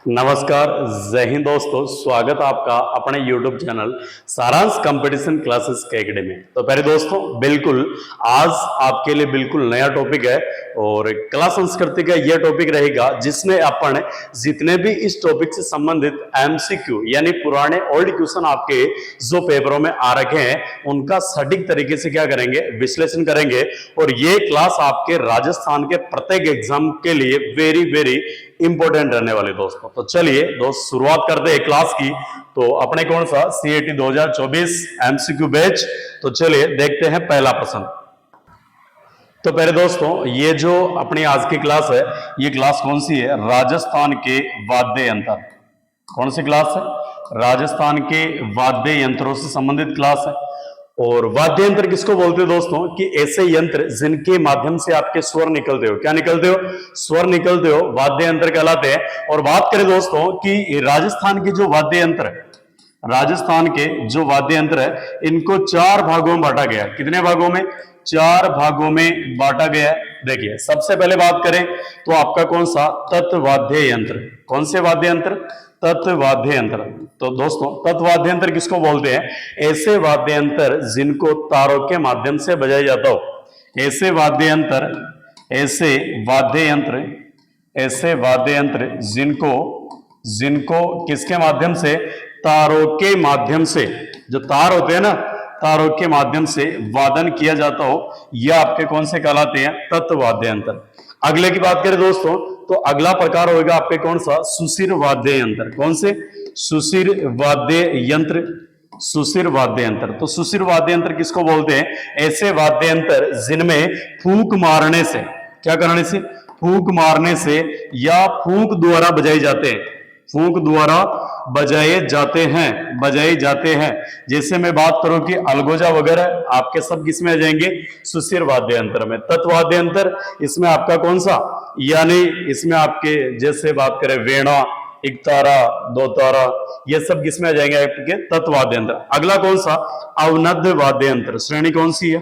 नमस्कार, जय हिंद दोस्तों। स्वागत आपका अपने YouTube चैनल सारांश कंपटीशन क्लासेस के एकेडमी में। तो पहले दोस्तों बिल्कुल आज आपके लिए बिल्कुल नया टॉपिक है और कला संस्कृति का यह टॉपिक रहेगा जिसमें अपन जितने भी इस टॉपिक से संबंधित MCQ यानी पुराने ओल्ड क्वेश्चन आपके जो पेपरों में आ रखे हैं उनका सटीक तरीके से क्या करेंगे, विश्लेषण करेंगे। और ये क्लास आपके राजस्थान के प्रत्येक एग्जाम के लिए वेरी इंपॉर्टेंट रहने वाले दोस्तों। तो चलिए दोस्त शुरुआत करते हैं क्लास की। तो अपने कौन सा CAT 2024 MCQ बैच। तो चलिए देखते हैं पहला प्रश्न। तो पहले दोस्तों ये जो अपनी आज की क्लास है ये क्लास कौन सी है? राजस्थान के वाद्य यंत्र। कौन सी क्लास है? राजस्थान के वाद्य यंत्रों से संबंधित क्लास है। और वाद्य यंत्र किसको बोलते हो दोस्तों? कि ऐसे यंत्र जिनके माध्यम से आपके स्वर निकलते हो। क्या निकलते हो? स्वर निकलते हो, वाद्य यंत्र कहलाते हैं। और बात करें दोस्तों कि राजस्थान के जो वाद्य यंत्र है, राजस्थान के जो वाद्य यंत्र है इनको 4 भागों में बांटा गया। कितने भागों में? 4 भागों में बांटा गया। देखिए सबसे पहले बात करें तो आपका कौन सा? तत्वाद्य यंत्र। कौन से वाद्य यंत्र? तत्वाद्य यंत्र। तो दोस्तों तत्वाद्य यंत्र किसको बोलते हैं? ऐसे वाद्य यंत्र जिनको तारों के माध्यम से बजाया जाता हो। ऐसे वाद्य यंत्र जिनको किसके माध्यम से? तारों के माध्यम से। जो तार होते हैं ना, तारों के माध्यम से वादन किया जाता हो, यह आपके कौन से कहलाते हैं? तत्वाद्य यंत्र। अगले की बात करें दोस्तों तो अगला प्रकार होगा आपके कौन सा? सुशिर वाद्य यंत्र। कौन से? सुशिर वाद्य यंत्र। सुशिर वाद्य यंत्र। तो सुशिर वाद्य यंत्र किसको बोलते हैं? ऐसे वाद्य यंत्र जिनमें फूंक मारने से, क्या करने से? फूंक मारने से या फूंक द्वारा बजाए जाते हैं। फूंक द्वारा बजाए जाते हैं। जैसे मैं बात करूं कि अलगोजा वगैरह आपके सब किसमें आ जाएंगे? सुशिर वाद्य यंत्र में। तत्वाद्य यंत्र इसमें आपका कौन सा? यानी इसमें आपके जैसे बात करें वेणा, एक तारा, दो तारा, ये सब किसमें आ जाएंगे? आपके तत्वाद्य यंत्र। अगला कौन सा? अवनद वाद्य यंत्र। श्रेणी कौन सी है?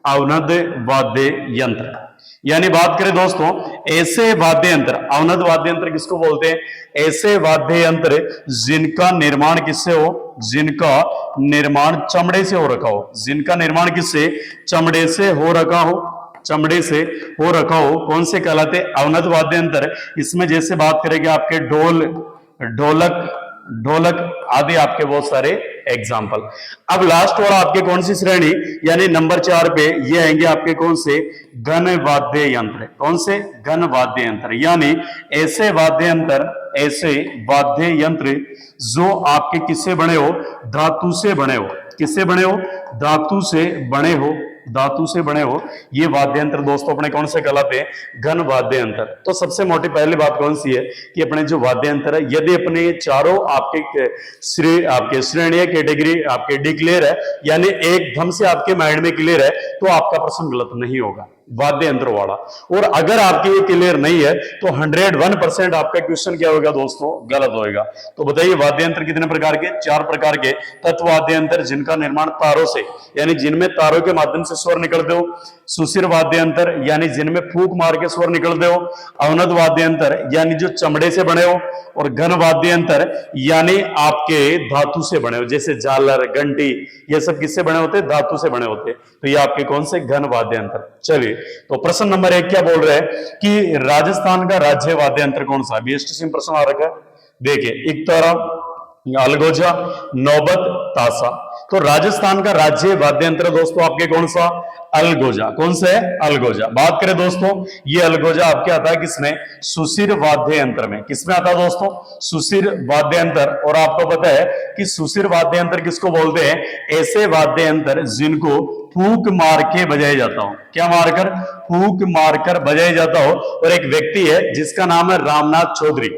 अवनद वाद्य यंत्र। यानी बात करें दोस्तों ऐसे वाद्य यंत्र, अवनद वाद्य यंत्र किसको बोलते हैं? ऐसे वाद्य यंत्र जिनका निर्माण किससे हो? जिनका निर्माण चमड़े से हो रखा हो। जिनका निर्माण किससे? चमड़े से हो रखा हो। चमड़े से हो रखा हो कौन से कहलाते? अवनद वाद्य यंत्र। इसमें जैसे बात करेंगे आपके ढोलक आदि आपके बहुत सारे एग्जाम्पल। अब लास्ट वाला आपके कौन सी श्रेणी यानी नंबर 4 पे ये आएंगे आपके कौन से? घन वाद्य यंत्र। कौन से? घन वाद्य यंत्र। यानी ऐसे वाद्य यंत्र जो आपके किससे बने हो? धातु से बने हो। किससे बने हो? धातु से बने हो। ये वाद्य यंत्र दोस्तों अपने कौन से कहलाते हैं? घन वाद्य यंत्र। तो सबसे मोटी पहली बात कौन सी है कि अपने जो वाद्य यंत्र है यदि अपने चारों आपके श्रेणी कैटेगरी आपके डिक्लेयर है यानी एकदम से आपके माइंड में क्लियर है तो आपका प्रश्न गलत नहीं होगा वाद्य यंत्र वाला। और अगर आपके ये क्लियर नहीं है तो 101% आपका क्वेश्चन क्या होगा दोस्तों? गलत होगा। तो बताइए वाद्य यंत्र कितने प्रकार के? 4 प्रकार के। तत्वाद्य यंत्र जिनका निर्माण तारों से यानी जिनमें तारों के माध्यम से स्वर निकलते हो। सुशिर वाद्य यंत्र यानी जिनमें फूंक मार के स्वर निकलते हो। अवनद वाद्य यंत्र यानी जो चमड़े से बने हो। और घन वाद्य यंत्र यानी आपके धातु से बने हो। जैसे झालर, घंटी, ये सब किससे बने होते? धातु से बने होते। तो ये आपके कौन से? घन वाद्य यंत्र। चलिए तो प्रश्न नंबर 1 क्या बोल रहे हैं कि राजस्थान का राज्य वाद्य यंत्र कौन सा? BST प्रश्न आ रखा है। देखिए एक तारा, अलगोजा, नौबत, ताशा। तो राजस्थान का राज्य वाद्य यंत्र दोस्तों आपके कौन सा? अलगोजा। कौन सा है? अलगोजा। बात करें दोस्तों ये अलगोजा आपके आता है किसमें? सुशिर वाद्य यंत्र में। किसमें आता है दोस्तों? सुशिर वाद्य यंत्र। और आपको पता है कि सुशिर वाद्य यंत्र किसको बोलते हैं? ऐसे वाद्य यंत्र जिनको फूंक मार के बजाया जाता हो। क्या मारकर? फूंक मारकर बजाया जाता हो। और एक व्यक्ति है जिसका नाम है रामनाथ चौधरी।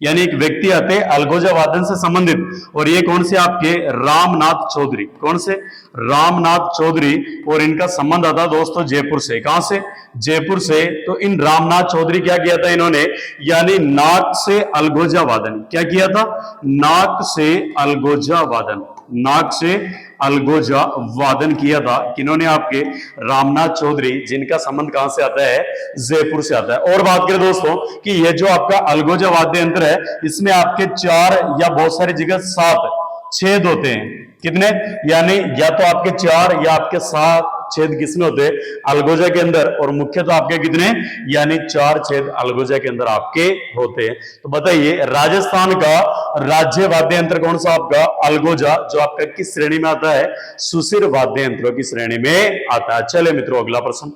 यानी एक व्यक्ति आते हैं अलगोजा वादन से संबंधित। और ये कौन से? आपके रामनाथ चौधरी। कौन से? रामनाथ चौधरी। और इनका संबंध आता दोस्तों जयपुर से। कहां से? जयपुर से। तो इन रामनाथ चौधरी क्या किया था इन्होंने? यानी नाक से अलगोजा वादन। क्या किया था? नाक से अलगोजा वादन। नाक से अलगोजा वादन किया था। किन्होंने? आपके रामनाथ चौधरी, जिनका संबंध कहां से आता है? जयपुर से आता है। और बात करें दोस्तों कि ये जो आपका अलगोजा वाद्य यंत्र है, इसमें आपके 4 या बहुत सारी जगह 7 छेद होते हैं। कितने? यानी या तो आपके 4 या आपके 7 छेद किसमें होते हैं? अलगोजा के अंदर। और मुख्य तो आपके कितने? यानी 4 छेद अलगोजा के अंदर आपके होते हैं। तो बताइए राजस्थान का राज्य वाद्य यंत्र कौन सा आपका? अलगोजा, जो आपका किस श्रेणी में आता है? सुशिर वाद्य यंत्रों की श्रेणी में आता है। चले मित्रों अगला प्रश्न।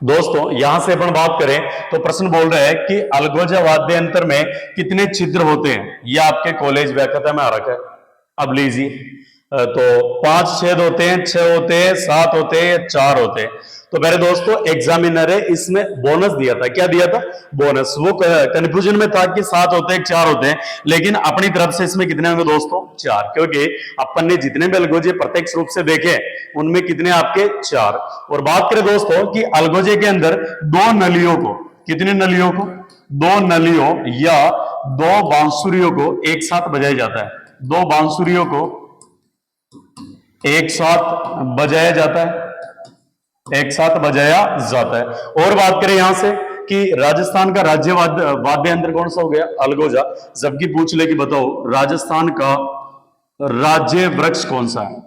दोस्तों यहां से अपन बात करें तो प्रश्न बोल रहा है कि अलगोजा वाद्य यंत्र में कितने छिद्र होते हैं? यह आपके कॉलेज व्याख्याता में आ रखा है। अब लीजिए, तो 5 छेद होते हैं, 6 होते हैं, 7 होते हैं, 4 होते हैं। तो मेरे दोस्तों एग्जामिनर है इसमें बोनस दिया था। क्या दिया था? बोनस। वो कंफ्यूजन में था कि 7 होते हैं 4 होते हैं, लेकिन अपनी तरफ से इसमें कितने होंगे दोस्तों? 4, क्योंकि अपन ने जितने भी अलगोजे प्रत्यक्ष रूप से देखे उनमें कितने आपके? 4। और बात करें दोस्तों कि अलगोजे के अंदर 2 नलियों को, कितनी नलियों को? 2 नलियों या 2 बांसुरियों को एक साथ बजाया जाता है। 2 बांसुरियों को एक साथ बजाया जाता है, एक साथ बजाया जाता है। और बात करें यहां से कि राजस्थान का राज्य वाद्य यंत्र कौन सा हो गया? अलगोजा। जबकि पूछ ले कि बताओ राजस्थान का राज्य वृक्ष कौन सा है?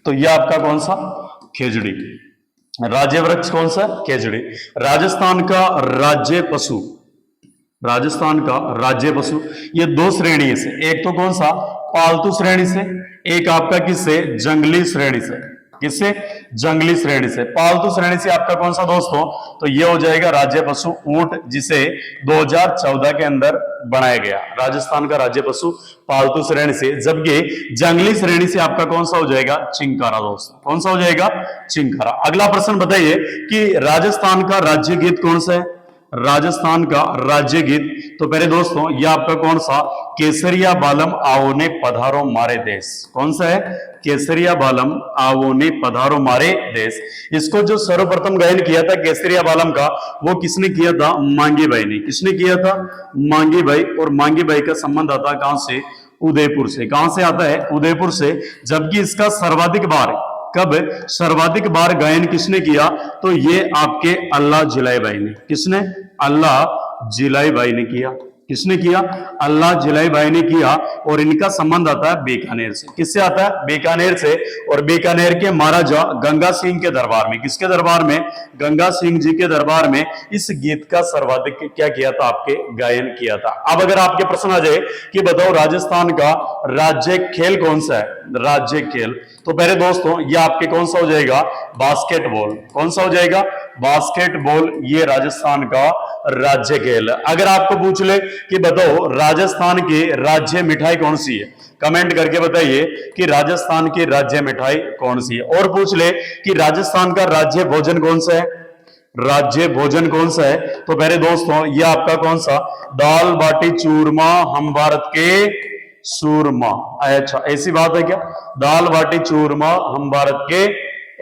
तो यह आपका कौन सा? खेजड़ी। राज्य वृक्ष कौन सा? खेजड़ी। राजस्थान का राज्य पशु, राजस्थान का राज्य पशु, ये 2 श्रेणी से, एक तो कौन सा? पालतू श्रेणी से, एक आपका किससे? जंगली श्रेणी से। किससे? जंगली श्रेणी से। पालतू श्रेणी से आपका कौन सा दोस्तों? तो ये हो जाएगा राज्य पशु ऊंट, जिसे 2014 के अंदर बनाया गया। राजस्थान का राज्य पशु पालतू श्रेणी से। जबकि जंगली श्रेणी से आपका कौन सा हो जाएगा? चिंकारा दोस्तों। कौन सा हो जाएगा? चिंकारा। अगला प्रश्न बताइए कि राजस्थान का राज्य गीत कौन सा है? राजस्थान का राज्य गीत, तो पहले दोस्तों यह आपका कौन सा? केसरिया बालम आओ ने पधारो मारे देश। कौन सा है? केसरिया बालम आओ ने पधारो मारे देश। इसको जो सर्वप्रथम गायन किया था केसरिया बालम का, वो किसने किया था? मांगी भाई ने। किसने किया था? मांगी भाई। और मांगी भाई का संबंध आता है कहां से? उदयपुर से। कहां से आता है? उदयपुर से। जबकि इसका सर्वाधिक बार, कब सर्वाधिक बार गायन किसने किया? तो ये आपके अल्लाह जिलाई भाई ने। किसने? अल्लाह जिलाई भाई ने किया। किसने किया? अल्लाह जिलाई भाई ने किया। और इनका संबंध आता है बीकानेर से। किससे आता है? बीकानेर से। और बीकानेर के महाराजा गंगा सिंह के दरबार में, किसके दरबार में? गंगा सिंह जी के दरबार में इस गीत का सर्वाधिक क्या किया था? आपके गायन किया था। अब अगर आपके प्रश्न आ जाए कि बताओ राजस्थान का राज्य खेल कौन सा है? राज्य खेल, तो पहले दोस्तों ये आपके कौन सा हो जाएगा? बास्केटबॉल। कौन सा हो जाएगा? बास्केटबॉल। ये राजस्थान का राज्य खेल। अगर आपको पूछ ले कि बताओ राजस्थान की राज्य मिठाई कौन सी है, कमेंट करके बताइए कि राजस्थान की राज्य मिठाई कौन सी है। और पूछ ले कि राजस्थान का राज्य भोजन कौन सा है? राज्य भोजन कौन सा है? तो पहले दोस्तों ये आपका कौन सा? दाल बाटी चूरमा हम भारत के सूरमा। अच्छा, ऐसी बात है क्या? दाल बाटी चूरमा हम भारत के,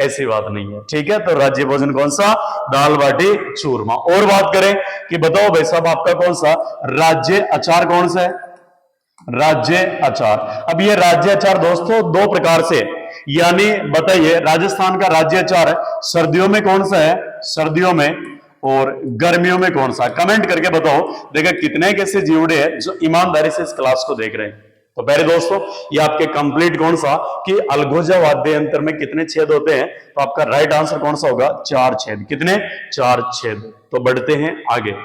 ऐसी बात नहीं है। ठीक है, तो राज्य भोजन कौन सा? दाल बाटी चूरमा। और बात करें कि बताओ भाई साहब आपका कौन सा राज्य अचार कौन सा है? राज्य अचार। अब ये राज्य अचार दोस्तों 2 प्रकार से, यानी बताइए राजस्थान का राज्य अचार सर्दियों में कौन सा है? सर्दियों में। और गर्मियों में कौन सा? कमेंट करके बताओ। देखा कितने कैसे जीवड़े हैं जो ईमानदारी से इस क्लास को देख रहे हैं। तो पहले दोस्तों ये आपके कंप्लीट कौन सा कि अलगोजा वाद्य यंत्र में कितने छेद होते हैं? तो आपका राइट आंसर कौन सा होगा? 4 छेद। कितने? 4 छेद। तो बढ़ते हैं आगे।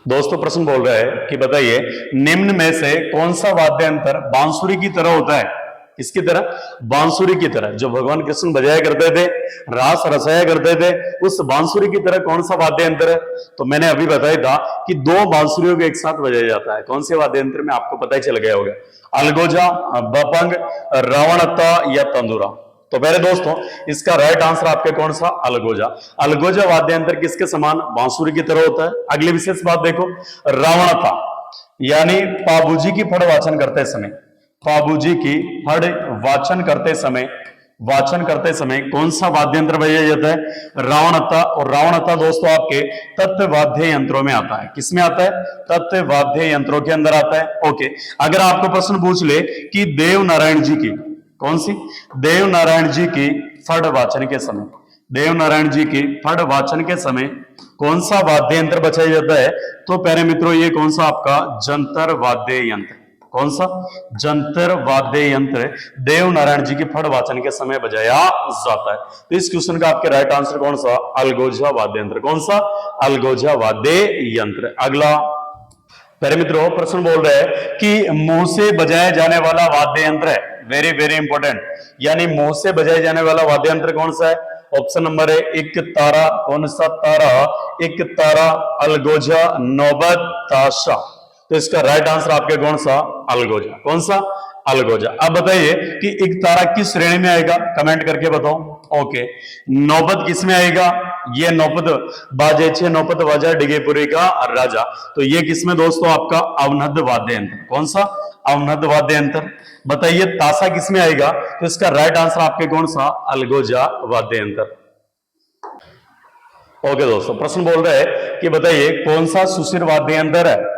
दोस्तों प्रश्न बोल रहा है कि बताइए निम्न में से कौन सा वाद्य यंत्र बांसुरी की तरह होता है? इसकी तरह? बांसुरी की तरह। जो भगवान कृष्ण बजाया करते थे, रास रसाया करते थे, उस बांसुरी की तरह कौन सा वाद्य यंत्र है? तो मैंने अभी बताया था कि 2 बांसुरियों को एक साथ बजाया जाता है। कौन से वाद्य यंत्र में? आपको पता ही चल गया होगा। अलगोजा, बपंग, रावणत्ता या तंदुरा। तो पहले दोस्तों इसका राइट आंसर आपके कौन सा? अलगोजा। अलगोजा वाद्य यंत्र किसके समान? बांसुरी की तरह होता है। अगली विशेष बात देखो, रावणता यानी पाबूजी की फड़ वाचन करते समय, पाबूजी की फड़ वाचन करते समय वाचन करते समय कौन सा वाद्य यंत्र बजाया जाता है? रावणता। और रावणता दोस्तों आपके तत्व वाद्य यंत्रों में आता है। किसमें आता है? तत्व वाद्य यंत्रों के अंदर आता है। ओके, अगर आपको प्रश्न पूछ ले कि देव नारायण जी की, कौन सी? देव नारायण जी की फड़ वाचन के समय, देव नारायण जी की फड़ वाचन के समय कौन सा वाद्य यंत्र बजाया जाता है? तो प्यारे मित्रों ये कौन सा आपका जंतर वाद्य यंत्र, कौन सा? जंतर वाद्य यंत्र देव नारायण जी की फड़ वाचन के समय बजाया जाता है। तो इस क्वेश्चन का आपके राइट आंसर कौन सा? अलगोजा वाद्य यंत्र। कौन सा? अलगोजा वाद्य यंत्र। अगला प्यारे मित्रों प्रश्न बोल रहे हैं कि मुंह से बजाया जाने वाला वाद्य यंत्र है, वेरी वेरी इंपॉर्टेंट, यानी मुंह से बजाया जाने वाला वाद्य यंत्र कौन सा है? ऑप्शन नंबर है एक तारा। कौन सा तारा? एक तारा, अलगोजा, नौबत, ताशा। तो इसका राइट आंसर आपके कौन सा? अलगोजा। कौन सा? अलगोजा। अब बताइए कि एक तारा किस श्रेणी में आएगा? कमेंट करके बताओ। ओके, नौबत किस में आएगा? ये नौबत बाजे छे नौबत बाजा डिगेपुरी का राजा। तो ये किसमें दोस्तों? आपका अवनद वाद्य यंत्र। कौन सा? अवनद वाद्य यंत्र। बताइए ताशा किस में आएगा? तो इसका राइट आंसर आपके कौन सा? अलगोजा वाद्य यंत्र। ओके दोस्तों प्रश्न बोल रहे हैं कि बताइए कौन सा सुशिर वाद्य यंत्र है?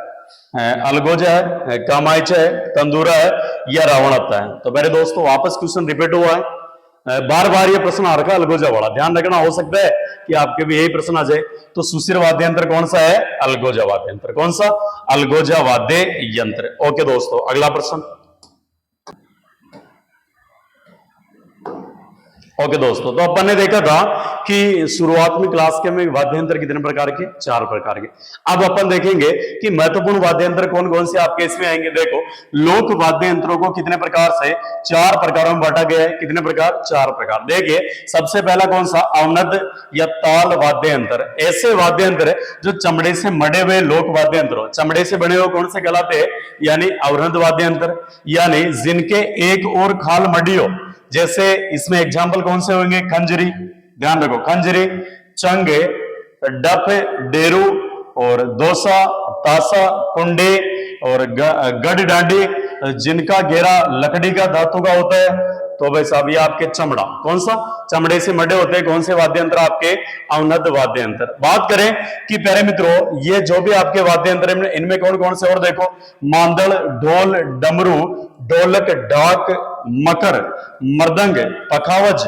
अलगोजा है, कामायचा है, तंदूरा है या रावणता है? तो मेरे दोस्तों वापस क्वेश्चन रिपीट हुआ है, बार बार ये प्रश्न आ रखा है अलगोजा वाला, ध्यान रखना, हो सकता है कि आपके भी यही प्रश्न आ जाए। तो सुशिर वाद्य यंत्र कौन सा है? अलगोजा वाद्य यंत्र। कौन सा? अलगोजा वाद्य यंत्र। ओके दोस्तों अगला प्रश्न। ओके दोस्तों, तो अपन ने देखा था कि शुरुआत में क्लास के में वाद्य यंत्र कितने प्रकार के? 4 प्रकार के। अब अपन देखेंगे कि महत्वपूर्ण वाद्य यंत्र कौन कौन से आपके इसमें आएंगे। देखो, लोक वाद्य यंत्रों को कितने प्रकार से? 4 प्रकारों में बांटा गया है। कितने प्रकार? 4 प्रकार। देखिए सबसे पहला कौन सा? अवनद या ताल वाद्य यंत्र। ऐसे वाद्य यंत्र जो चमड़े से मड़े हुए लोक वाद्य यंत्र, चमड़े से बने हुए कौन से कहलाते हैं? यानी अवनद वाद्य यंत्र, यानी जिनके एक और खाल मड़ी हो। जैसे इसमें एग्जाम्पल कौन से होंगे? खंजरी, ध्यान रखो, खंजरी, चंगे, डफ, डेरू और दोसा, तासा, कुंडे और गढ़ डांडी, जिनका घेरा लकड़ी का धातु का होता है। तो भाई साहब ये आपके चमड़ा, कौन सा? चमड़े से मडे होते हैं कौन से वाद्य यंत्र? आपके अवनद वाद्य यंत्र। बात करें कि प्यारे मित्रों ये जो भी आपके वाद्य यंत्र इनमें कौन कौन से? और देखो, मांदड़, ढोल, डमरू, ढोलक, डाक, मकर, मृदंग, पखावज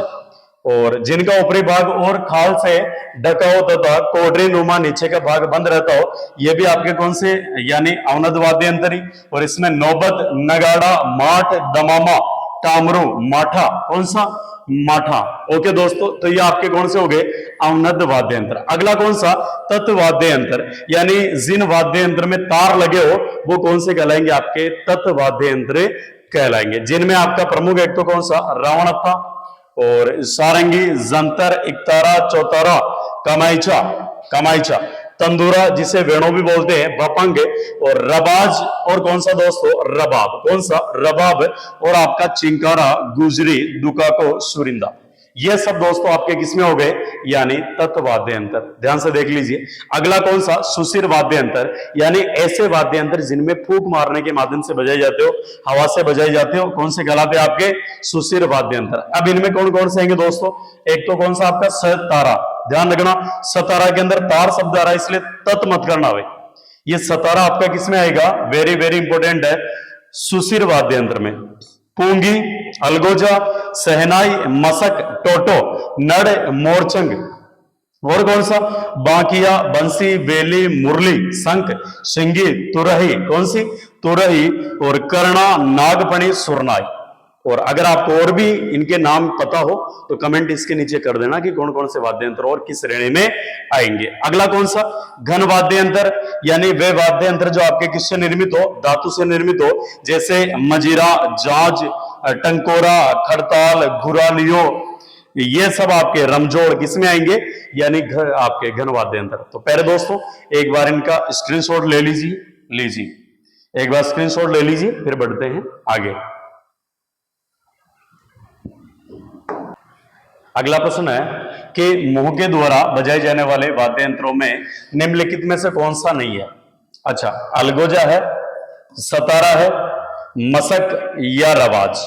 और जिनका ऊपरी भाग और खाल से ढका होता था, कोडरी नुमा नीचे का भाग बंद रहता हो, ये भी आपके कौन से? यानी अवनद वाद्य यंत्र। और इसमें नौबत, नगाड़ा, माठ, दमामा, टामरू, माठा, कौन सा? माठा। ओके दोस्तों, तो ये आपके कौन से हो गए? अवनद वाद्य यंत्र। अगला कौन सा? तत्व वाद्य यंत्र, यानी जिन वाद्य यंत्र में तार लगे हो वो कौन से कहलाएंगे? आपके तत्व वाद्य यंत्र कहलाएंगे। जिनमें आपका प्रमुख एक तो कौन सा? रावणता और सारंगी, जंतर, इकतारा, चौतारा, कमाईचा, कमाईचा, तंदूरा जिसे वेणु भी बोलते हैं, बपंग और रबाज और कौन सा दोस्तों? रबाब। कौन सा? रबाब और आपका चिंकारा, गुजरी, दुकाको, सुरिंदा। ये सब दोस्तों आपके किसमें हो गए? यानी तत्व वाद्य यंत्र। ध्यान से देख लीजिए। अगला कौन सा? सुशिर वाद्य यंत्र, यानी ऐसे वाद्य यंत्र जिनमें फूंक मारने के माध्यम से बजाए जाते हो, हवा से बजाए जाते हो, कौन से कहलाते हैं? आपके सुशिर वाद्य यंत्र। अब इनमें कौन कौन से आएंगे दोस्तों? एक तो कौन सा? आपका सतारा, ध्यान रखना, सतारा के अंदर तार शब्द आ रहा है इसलिए तत् मत करना भाई। ये सतारा आपका किसमें आएगा? वेरी वेरी इंपॉर्टेंट है, सुशिर वाद्य यंत्र में। पूंगी, अलगोजा, सहनाई, मसक, टोटो, नड़, मोरचंग और कौन सा? बांकिया, बंसी, बेली, मुरली, शंख, सिंगी, तुरही, कौन सी? तुरही और कर्णा, नागपणी, सुरनाई। और अगर आपको और भी इनके नाम पता हो तो कमेंट इसके नीचे कर देना कि कौन कौन से वाद्य यंत्र और किस श्रेणी में आएंगे। अगला कौन सा? घन वाद्य यंत्र, यानी वे वाद्य यंत्र जो आपके किससे निर्मित हो? धातु से निर्मित हो, जैसे मजीरा, जाज, टंकोरा, खड़ताल, घुरालियो, ये सब आपके रमजोड़ किसमें आएंगे? यानी आपके घन वाद्य यंत्र। तो पहले दोस्तों एक बार इनका स्क्रीनशॉट ले लीजिए, एक बार स्क्रीनशॉट ले लीजिए, फिर बढ़ते हैं आगे। अगला प्रश्न है कि मुंह के द्वारा बजाए जाने वाले वाद्य यंत्रों में निम्नलिखित में से कौन सा नहीं है? अच्छा, अलगोजा है, सतारा है, मसक या रवाज।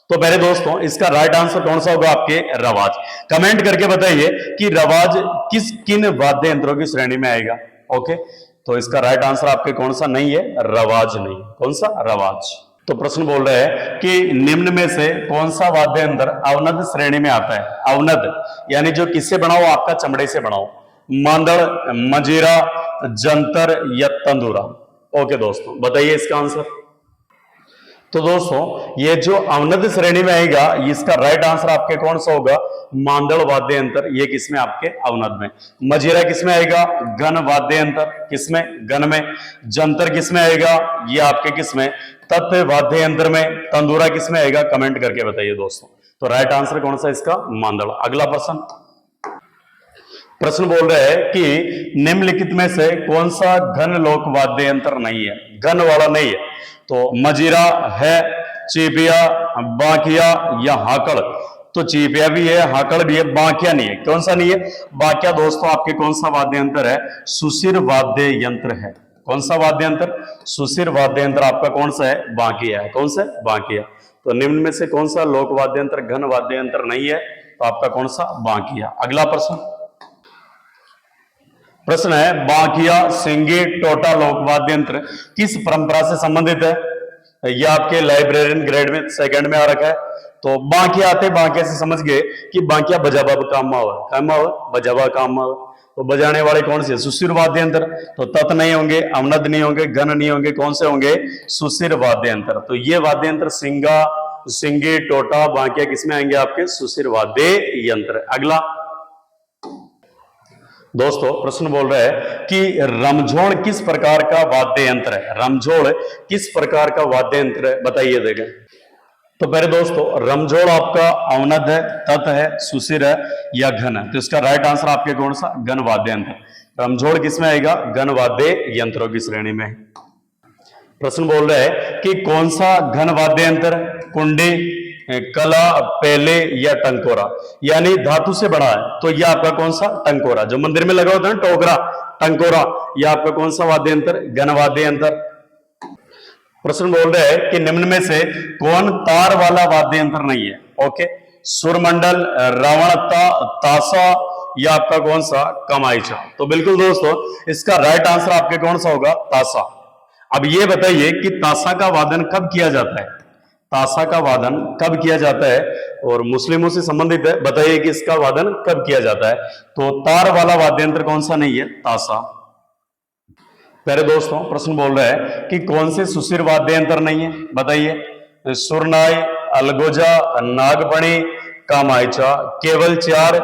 तो पहले दोस्तों इसका राइट आंसर कौन सा होगा आपके? रवाज। कमेंट करके बताइए कि रवाज किस किन वाद्य यंत्रों की श्रेणी में आएगा। ओके, तो इसका राइट आंसर आपके कौन सा नहीं है? रवाज नहीं। कौन सा? रवाज। तो प्रश्न बोल रहे हैं कि निम्न में से कौन सा वाद्य यंत्र अवनद श्रेणी में आता है? अवनद यानी जो किससे बना हो? आपका चमड़े से बना हो। मांदड़, मंजीरा, जंतर या तंदूरा। ओके दोस्तों, बताइए इसका आंसर। तो दोस्तों ये जो अवनद श्रेणी में आएगा, इसका राइट आंसर आपके कौन सा होगा? मांदड़ वाद्य यंत्र। ये किसमें? आपके अवनद में। मजीरा किसमें आएगा? घन वाद्य यंत्र। किसमें? घन में। जंतर किसमें आएगा? ये आपके किसमें? तत्व वाद्य यंत्र में। तंदूरा किसमें आएगा? कमेंट करके बताइए दोस्तों। तो राइट आंसर कौन सा इसका? मांदड़। अगला प्रश्न बोल रहे हैं कि निम्नलिखित में से कौन सा घन लोक वाद्य यंत्र नहीं है? घन वाला नहीं है। तो मजीरा है, चीपिया, बांकिया या हाकड़। तो चीपिया भी है, हाकड़ भी है, बांकिया नहीं है। कौन सा नहीं है? बांकिया दोस्तों आपके कौन सा वाद्य यंत्र है? सुशिर वाद्य यंत्र है। कौन सा वाद्य यंत्र? सुशिर वाद्य यंत्र आपका कौन सा है? बांकिया है। कौन सा? बांकिया। तो निम्न में से कौन सा लोक वाद्य यंत्र घन वाद्य यंत्र नहीं है? तो आपका कौन सा? बांकिया। अगला प्रश्न है बांकिया, सिंगी, टोटा लोक वाद्य यंत्र किस परंपरा से संबंधित है? यह आपके लाइब्रेरियन ग्रेड में सेकंड में आ रखा है। तो बांकिया आते, बांकिया से समझ गए कि बांकिया बजाबा काम बजाबा काम। तो बजाने वाले कौन से? सुशिर वाद्य यंत्र। तो तत् नहीं होंगे, अवनद नहीं होंगे, घन नहीं होंगे, कौन से होंगे? सुशिर वाद्य यंत्र। तो ये वाद्य यंत्र सिंगा, सिंगी, टोटा, बांकिया किसमें आएंगे? आपके सुशिर वाद्य यंत्र। अगला दोस्तों प्रश्न बोल रहा है कि रमझोड़ किस प्रकार का वाद्य यंत्र है? रमझोड़ किस प्रकार का वाद्य यंत्र है? बताइए देखें। तो पहले दोस्तों रमझोड़ आपका अवनद है, तत् है, सुशिर है या घन है? तो इसका राइट आंसर आपके कौन सा? घन वाद्य यंत्र। रमझोड़ किसमें आएगा? घन वाद्य यंत्रों की श्रेणी में। प्रश्न बोल रहा है कि कौन सा घन वाद्य यंत्र? कुंडी, कला, पेले या टंकोरा। यानी धातु से बना है। तो यह आपका कौन सा? टंकोरा। जो मंदिर में लगा होता है ना टोकरा, टंकोरा। यह आपका कौन सा वाद्य यंत्र? घन वाद्य यंत्र। प्रश्न बोल रहे हैं कि निम्न में से कौन तार वाला वाद्य यंत्र नहीं है? ओके, सुरमंडल, रावणता, ताशा या आपका कौन सा? कमाईचा। तो बिल्कुल दोस्तों इसका राइट आंसर आपके कौन सा होगा? ताशा। अब ये बताइए कि ताशा का वादन कब किया जाता है? ताशा का वादन कब किया जाता है? और मुस्लिमों से संबंधित है, बताइए कि इसका वादन कब किया जाता है? तो तार वाला वाद्य यंत्र कौन सा नहीं है? ताशा। पहले दोस्तों प्रश्न बोल रहा है कि कौन से सुशिर वाद्य यंत्र नहीं है? बताइए। सुरनाई, अलगोजा, नागपणी, कामायचा। केवल 4,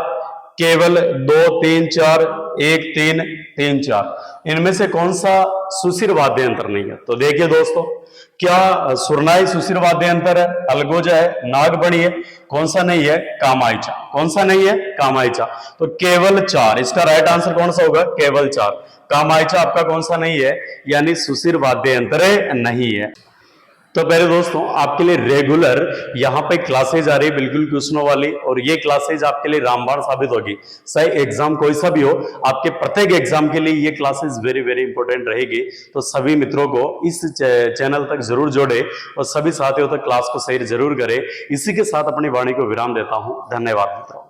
केवल 2, 3, 4, 1, 3, 3, 4। इनमें से कौन सा सुशिर वाद्य यंत्र नहीं है? तो देखिए दोस्तों, क्या सुरनाई सुशिर वाद्य यंत्र है? अलगोजा है, नागबणी है, कौन सा नहीं है? कामायचा। कौन सा नहीं है? कामायचा। तो केवल 4, इसका राइट आंसर कौन सा होगा? केवल 4। कामायचा आपका कौन सा नहीं है? यानी सुशिर वाद्य यंत्र नहीं है। तो पहले दोस्तों आपके लिए रेगुलर यहाँ पे क्लासेज आ रही है, बिल्कुल क्वेश्चनों वाली, और ये क्लासेज आपके लिए रामबाण साबित होगी। चाहे एग्जाम कोई सा भी हो, आपके प्रत्येक एग्जाम के लिए ये क्लासेज वेरी वेरी इंपॉर्टेंट रहेगी। तो सभी मित्रों को इस चैनल तक जरूर जोड़े और सभी साथियों तक क्लास को शेयर जरूर करें। इसी के साथ अपनी वाणी को विराम देता हूं। धन्यवाद मित्रों।